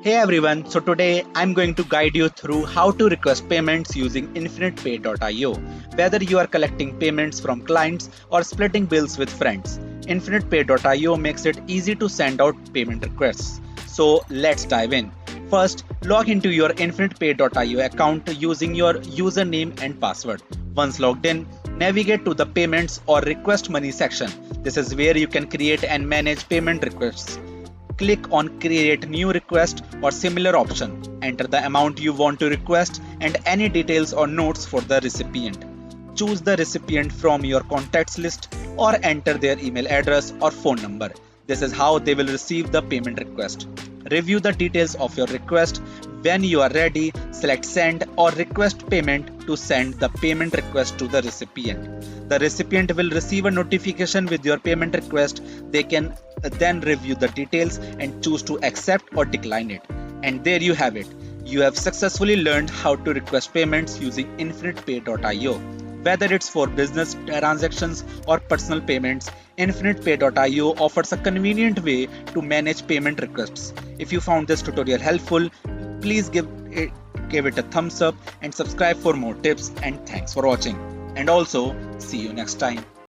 Hey everyone, so today I'm going to guide you through how to request payments using InfinitePay.io. Whether you are collecting payments from clients or splitting bills with friends, InfinitePay.io makes it easy to send out payment requests. So let's dive in. First, log into your InfinitePay.io account using your username and password. Once logged in, navigate to the Payments or Request Money section. This is where you can create and manage payment requests. Click on Create New Request or similar option. Enter the amount you want to request and any details or notes for the recipient. Choose the recipient from your contacts list or enter their email address or phone number. This is how they will receive the payment request. Review the details of your request. When you are ready, select Send or Request Payment to send the payment request to the recipient. The recipient will receive a notification with your payment request. They can then review the details and choose to accept or decline it. And there you have it. You have successfully learned how to request payments using InfinitePay.io. Whether it's for business transactions or personal payments, InfinitePay.io offers a convenient way to manage payment requests. If you found this tutorial helpful, please give it a thumbs up and subscribe for more tips, and thanks for watching. And also, see you next time.